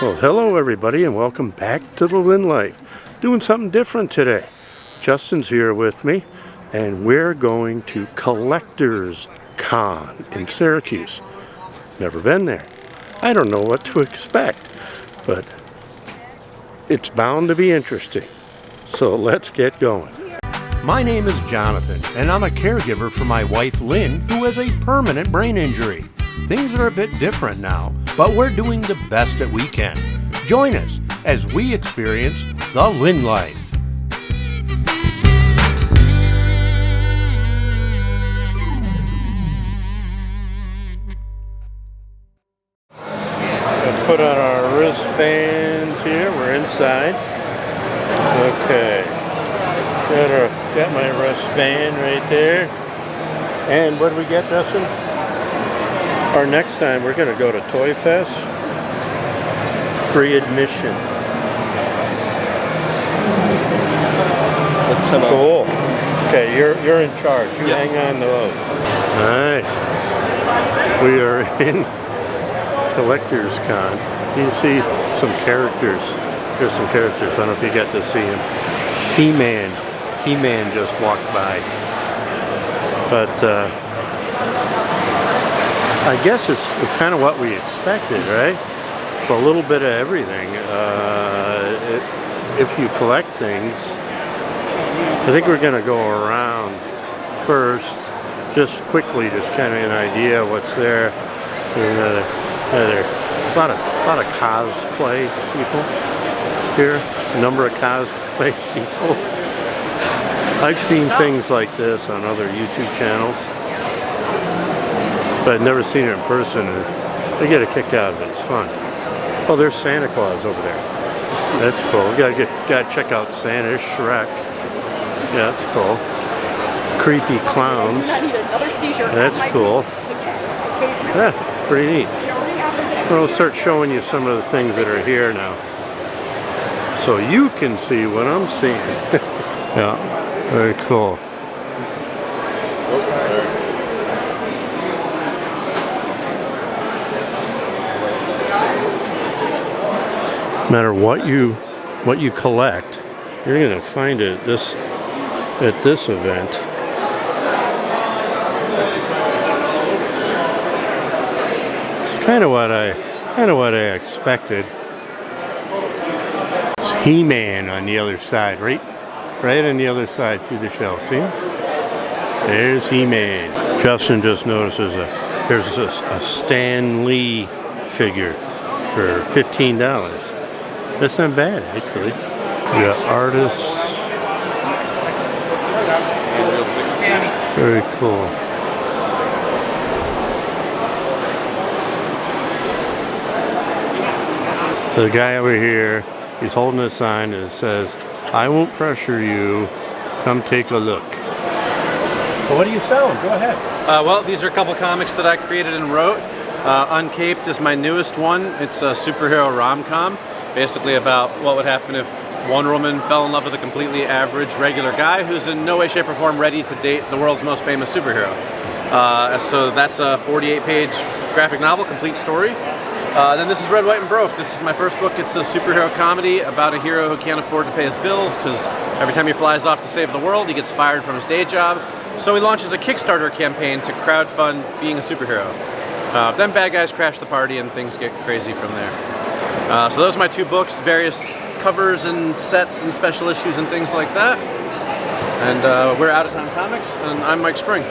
Well, hello everybody and welcome back to the Lynn-Life. Doing something different today. Justin's here with me and we're going to Collectors Con in Syracuse. Never been there. I don't know what to expect, but it's bound to be interesting. So let's get going. My name is Jonathan and I'm a caregiver for my wife Lynn, who has a permanent brain injury. Things are a bit different now, but we're doing the best that we can. Join us as we experience the Lynn-Life. We'll put on our wristbands here. We're inside. Okay. Got my wristband right there. And what do we get, Justin? Our next time we're going to go to Toy Fest. Free admission. Let's come cool. Okay, you're in charge. You hang on to those. Nice. We are in Collectors Con. You see some characters. There's some characters. I don't know if you got to see him. He-Man just walked by. But I guess it's kind of what we expected, right? A little bit of everything. If you collect things, I think we're going to go around first, just quickly, just kind of an idea of what's there. There are a lot of cosplay people here. A number of cosplay people. I've seen things like this on other YouTube channels, but I've never seen it in person. I get a kick out of it. It's fun. Oh, there's Santa Claus over there. That's cool. Gotta check out Santa, Shrek. Yeah, that's cool. Creepy clowns. That's cool. Yeah, pretty neat. Well, I'll start showing you some of the things that are here now, so you can see what I'm seeing. Yeah, very cool. No matter what you collect, you're going to find it at this event. It's kind of what I expected. It's He-Man on the other side, right on the other side through the shelf. See? There's He-Man. Justin just noticed there's a Stan Lee figure for $15. That's not bad, actually. We got artists. Very cool. The guy over here, he's holding a sign that says, "I won't pressure you. Come take a look." So what are you selling? Go ahead. Well, these are a couple comics that I created and wrote. Uncaped is my newest one. It's a superhero rom-com. Basically about what would happen if Wonder Woman fell in love with a completely average, regular guy who's in no way, shape, or form ready to date the world's most famous superhero. So that's a 48-page graphic novel, complete story. Then this is Red, White, and Broke. This is my first book. It's a superhero comedy about a hero who can't afford to pay his bills because every time he flies off to save the world, he gets fired from his day job. So he launches a Kickstarter campaign to crowdfund being a superhero. Then bad guys crash the party and things get crazy from there. So those are my two books, various covers and sets and special issues and things like that. And we're Out of Town Comics, and I'm Mike Spring.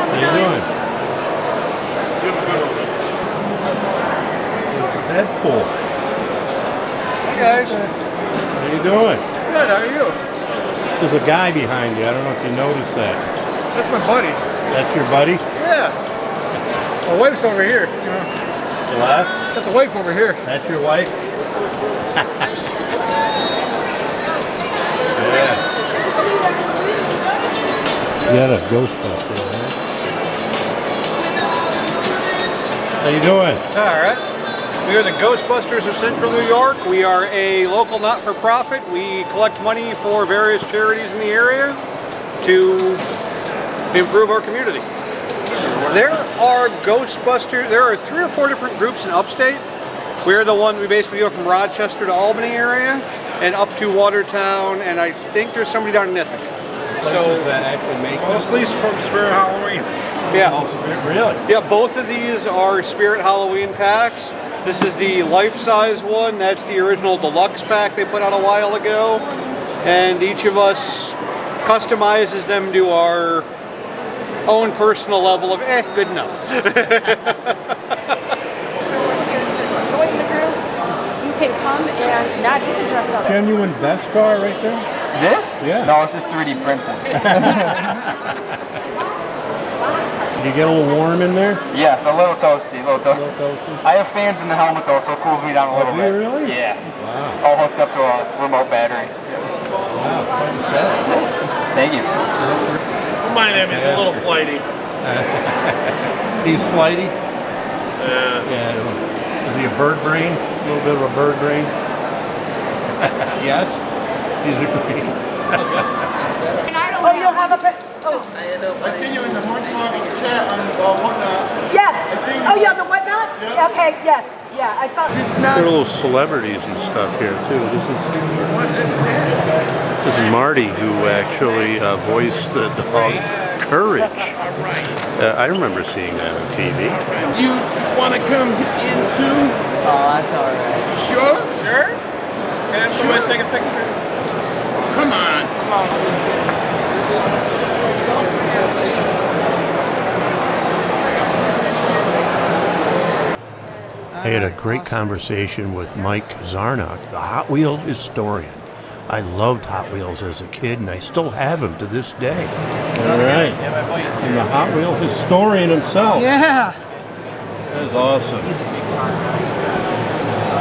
How you doing? Deadpool. Hey guys. How you doing? Good, how are you? There's a guy behind you. I don't know if you noticed that. That's my buddy. That's your buddy? Yeah. My wife's over here. What? Got the wife over here. That's your wife? Yeah. You got a Ghostbuster, right? How you doing? All right. We are the Ghostbusters of Central New York. We are a local not-for-profit. We collect money for various charities in the area to improve our community. There are Ghostbusters, there are 3 or 4 different groups in upstate. We're the one, we basically go from Rochester to Albany area and up to Watertown, and I think there's somebody down in Ithaca. So that actually make mostly from Spirit Halloween. Yeah. Oh, really? Yeah, both of these are Spirit Halloween packs. This is the life-size one. That's the original deluxe pack they put out a while ago. And each of us customizes them to our own personal level of, good enough. You can come and not even dress up. Genuine Beskar right there? This? Yeah. No, it's just 3D printed. Do you get a little warm in there? Yes, a little toasty, A little toasty? I have fans in the helmet though, so it cools me down a little Do bit. you really? Yeah. Wow. All hooked up to a remote battery. Wow, quite a set. Thank you. My name is a little flighty. He's flighty? Yeah. Is he a bird brain? A little bit of a bird brain? Yes? He's a green. Oh, you'll have a oh. I seen you in the Hornswoggles chat on whatnot. Yes. seen you. Oh, yeah, the whatnot? Yeah. Okay, yes. Yeah, I saw. There are little celebrities and stuff here too. This is Marty, who actually voiced the dog Courage. I remember seeing that on TV. You want to come in too? Oh, that's alright. You sure? Sure. Can somebody take a picture? Come on. I had a great conversation with Mike Zarnock, the Hot Wheel historian. I loved Hot Wheels as a kid, and I still have them to this day. All right. And the Hot Wheel historian himself. Yeah. That's awesome.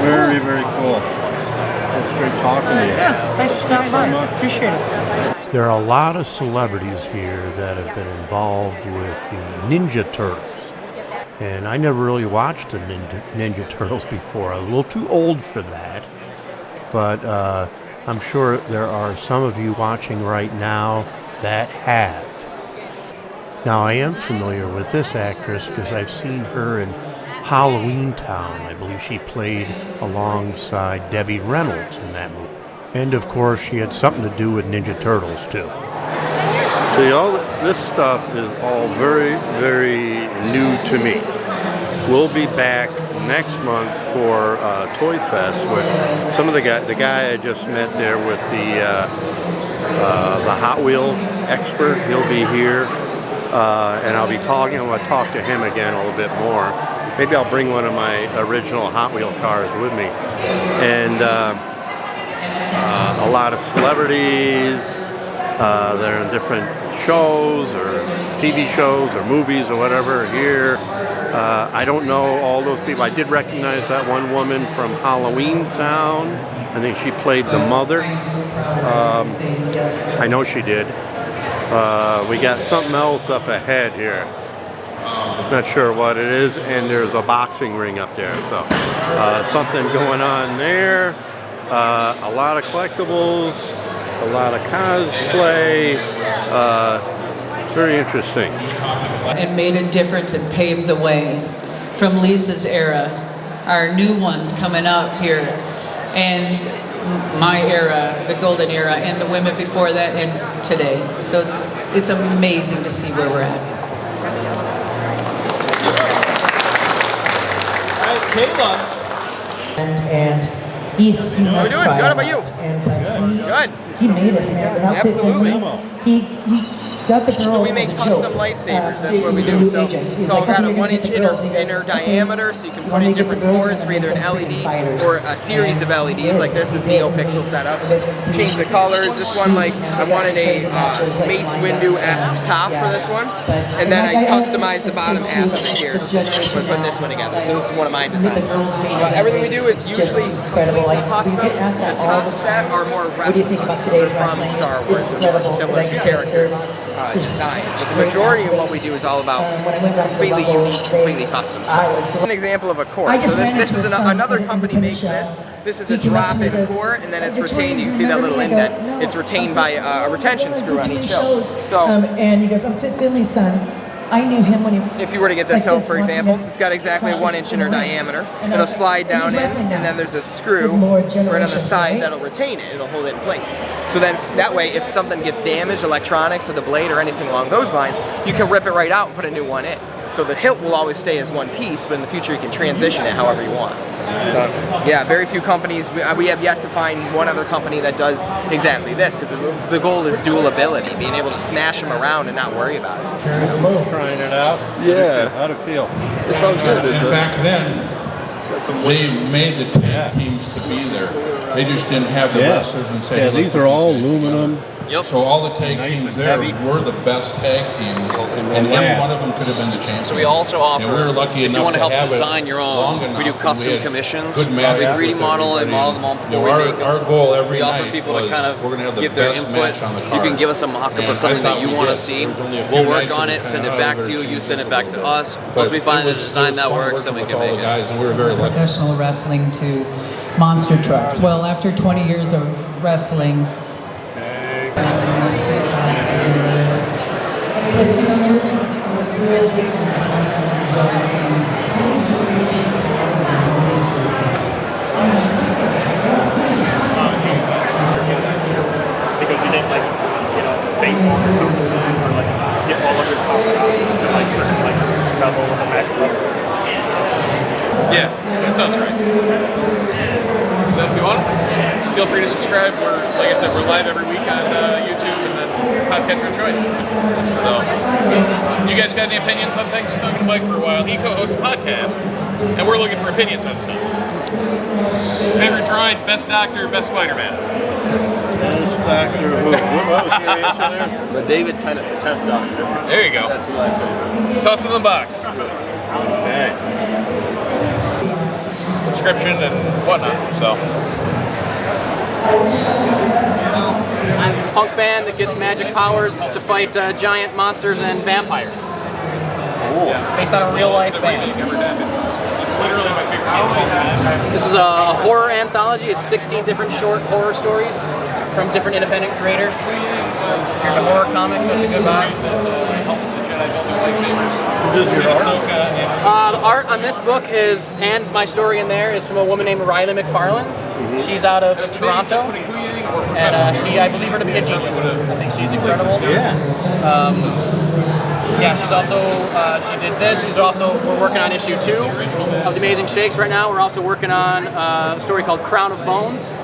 Very, very cool. That's great talking to you. Yeah, thanks for stopping by. much. Appreciate it. There are a lot of celebrities here that have been involved with the Ninja Turtles. And I never really watched the Ninja Turtles before. I was a little too old for that. But I'm sure there are some of you watching right now that have. Now, I am familiar with this actress because I've seen her in Halloween Town. I believe she played alongside Debbie Reynolds in that movie. And of course, she had something to do with Ninja Turtles too. See, all this stuff is all very, very new to me. We'll be back next month for Toy Fest with some of the guy I just met there with the Hot Wheel expert. He'll be here, and I'll be talking. I'm going to talk to him again a little bit more. Maybe I'll bring one of my original Hot Wheel cars with me, and a lot of celebrities. They're in different shows or TV shows or movies or whatever here. I don't know all those people. I did recognize that one woman from Halloween Town. I think she played the mother. I know she did. We got something else up ahead here. Not sure what it is, and there's a boxing ring up there. So something going on there. A lot of collectibles, a lot of cosplay. Very interesting. And made a difference and paved the way from Lisa's era, our new ones coming up here, and my era, the golden era, and the women before that and today. So it's amazing to see where we're at. All right, Kayla. And he's seen us doing? cry Good, how a about you? lot. And Good. he made us, man. Without Absolutely. He got the girls So we make as a custom joke. lightsabers, that's what we He's a do. new So agent. He's it's all like, got "Okay, a you're gonna 1-inch get the girls." He goes, inner "Okay, diameter, so you can you put wanna in get the different girls, cores you're for either an gonna make them LED fighters." or a series of LEDs, like this is NeoPixel setup. Change the colors. This one, like, I wanted a Mace Windu-esque top for this one, and then I customized the bottom half of it here by putting this one together. So this is one of my designs. Everything we do is usually incredible. Like, custom. we get asked The that all top the set time. are more What do you think about today's from wrestling? Star It's Wars, incredible. similar Like, to characters. designs. But the majority of what we do is all about completely unique, completely custom stuff. An example of a core. So this is another company makes this. This is a drop-in core, and then it's retained. You can see that little indent. It's retained by a retention screw on each show. So, and he goes, I'm Fit Finley's son. I knew him when he... If you were to get this home, for example, it's got exactly 1 inch inner diameter. It'll slide down in, and then there's a screw right on the side that'll retain it. It'll hold it in place. So then, that way, if something gets damaged, electronics or the blade or anything along those lines, you can rip it right out and put a new one in. So the hilt will always stay as one piece, but in the future you can transition it however you want. Yeah, very few companies. We have yet to find one other company that does exactly this, because the goal is dualability, being able to smash them around and not worry about it. Trying it out. Yeah. How'd it feel? It felt good. And back then, they made the tag teams to be there. They just didn't have the wrestlers and say, yeah, these are all aluminum. Yep. So all the tag teams there were the best tag teams, and every one of them could have been the champion. So we also offer, we were lucky if you want to help design your own, we do custom commissions. We 3D model and model them all before we make them. Our goal every we offer night people to kind of give their input. You can give us a mock-up of something that you want to see. We'll work on it, send it back to you, you send it back to us. Once we find the design that works, then we can make it. And we were very lucky. Professional wrestling to monster trucks. Well, after 20 years of wrestling, because you didn't date or get all of your confidence into certain levels or max levels. Yeah, that sounds right. So if you want, feel free to subscribe. We're, like I said, we're live every week on YouTube and then podcast your choice. So, you guys got any opinions on things? Talking to Mike for a while. He co-hosts a podcast, and we're looking for opinions on stuff. Favorite drawing, best doctor, best Spider-Man. Best doctor. What was your answer there? The David Tennant Doctor. There you go. That's my favorite. Toss it in the box. Okay. Subscription and whatnot. So. I'm a punk band that gets magic powers to fight giant monsters and vampires. Cool. Based on a real life band. It's literally my favorite. This is a horror anthology. It's 16 different short horror stories from different independent creators. If you're into horror comics, that's a good buy. Helps the Jedi build their lightsabers. The art on this book is, and my story in there, is from a woman named Riley McFarlane. She's out of Toronto, and I believe her to be a genius. I think she's incredible. Yeah. Yeah, she's also, she did this. We're working on issue 2 of The Amazing Shakes right now. We're also working on a story called Crown of Bones.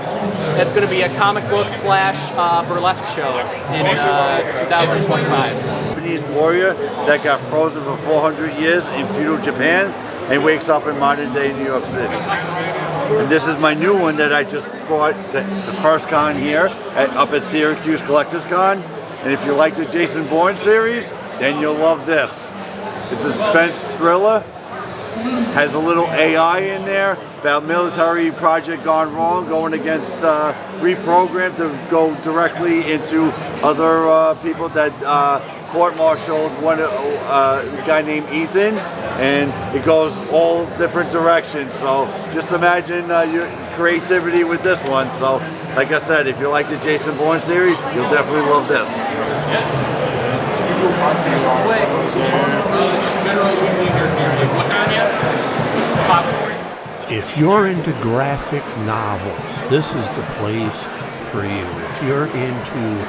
It's going to be a comic book / burlesque show in 2025. Japanese warrior that got frozen for 400 years in feudal Japan and wakes up in modern day New York City. And this is my new one that I just brought to the first con here up at Syracuse Collectors Con. And if you like the Jason Bourne series, then you'll love this. It's a suspense thriller, has a little AI in there about military project gone wrong, going against reprogrammed to go directly into other people that court-martialed one a guy named Ethan, and it goes all different directions. So just imagine your creativity with this one. So like I said, if you like the Jason Bourne series, you'll definitely love this. If you're into graphic novels, this is the place for you. If you're into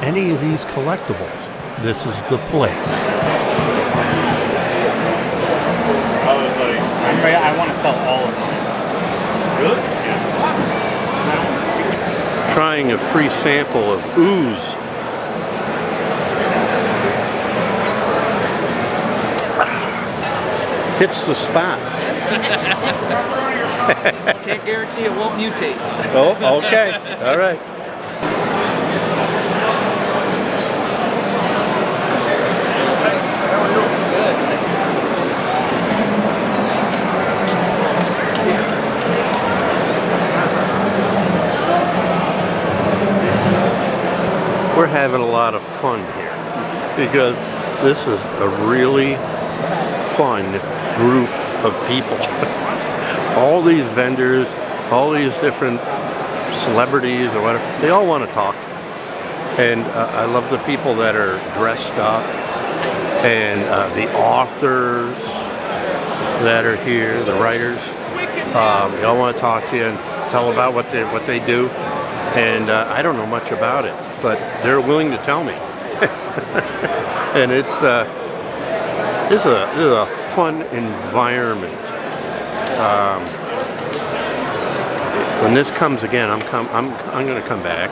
any of these collectibles, this is the place. I was like, I want to sell all of them. Really? Yeah. Trying a free sample of ooze. Hits the spot. Can't guarantee it won't mutate. Oh, okay. All right. We're having a lot of fun here. because this is a really fun group of people. All these vendors, all these different celebrities or whatever, they all want to talk. And I love the people that are dressed up, and the authors that are here, the writers. They all want to talk to you and tell about what they do. And I don't know much about it, but they're willing to tell me. And this is a fun environment. When this comes again, I'm going to come back.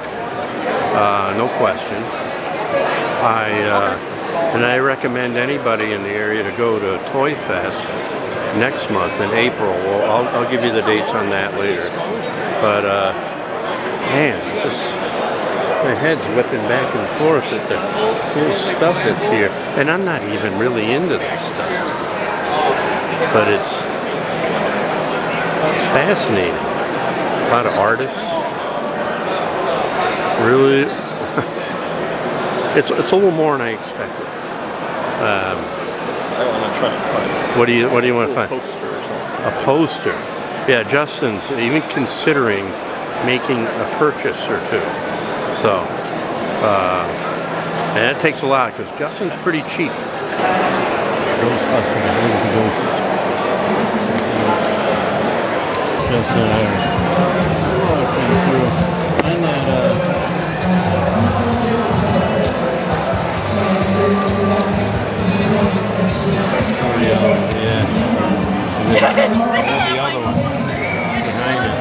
No question. And I recommend anybody in the area to go to Toy Fest next month in April. Well, I'll give you the dates on that later. But man, it's just my head's whipping back and forth at the cool stuff that's here. And I'm not even really into this stuff, but it's fascinating. A lot of artists. Really, it's a little more than I expected. I want to try to find. What do you want to find? A poster or something. A poster. Yeah, Justin's even considering making a purchase or two. So, and that takes a lot because Justin's pretty cheap. Ghostbusters, who's the ghost? Justin there. And that, yeah. And then the other one behind it.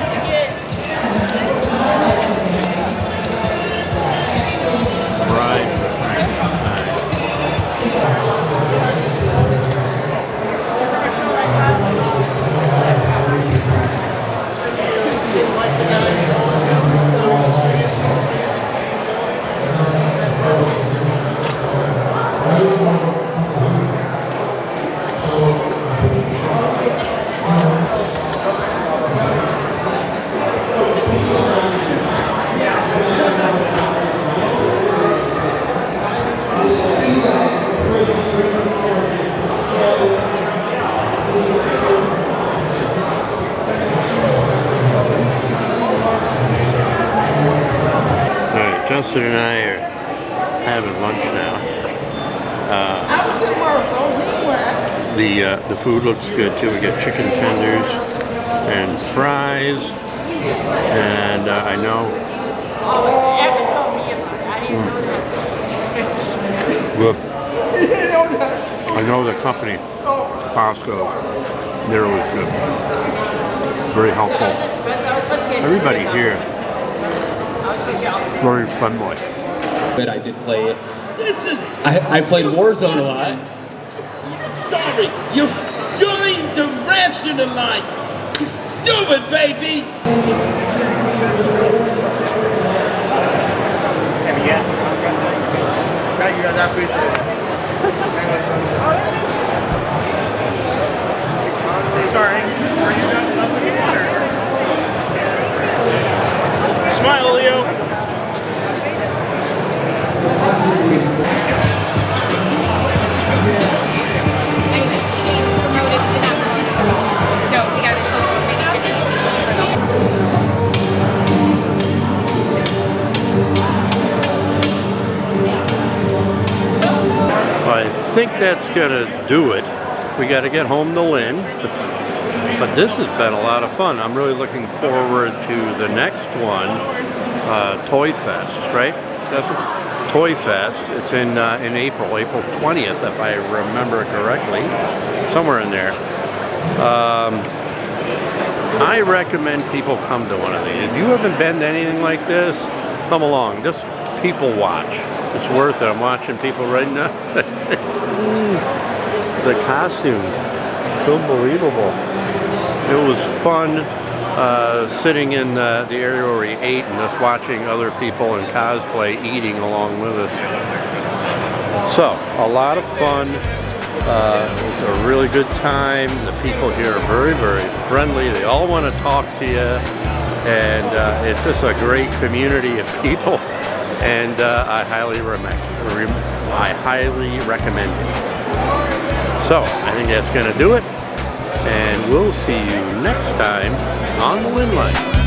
Right. Justin and I are having lunch now. The food looks good too. We got chicken tenders and fries, and I know. Look, I know the company, Costco. They're always good. Very helpful. Everybody here. Very friendly. But I did play it. I played Warzone a lot. Sorry, you've joined the rationalite. Do it, baby. Have you had some contrast? Thank you guys, I appreciate it. Sorry. Are you not looking at her? Smile, Leo. I think that's gonna do it. We got to get home to Lynn, but this has been a lot of fun. I'm really looking forward to the next one, Toy Fest, right? That's Toy Fest. It's in April 20th, if I remember correctly, somewhere in there. I recommend people come to one of these. If you haven't been to anything like this, come along. Just people watch. It's worth it. I'm watching people right now. The costumes, unbelievable. It was fun sitting in the area where we ate and just watching other people in cosplay eating along with us. So, a lot of fun. It was a really good time. The people here are very, very friendly. They all want to talk to you. And it's just a great community of people. and I highly recommend it. So I think that's going to do it, and we'll see you next time on The Lynn Life.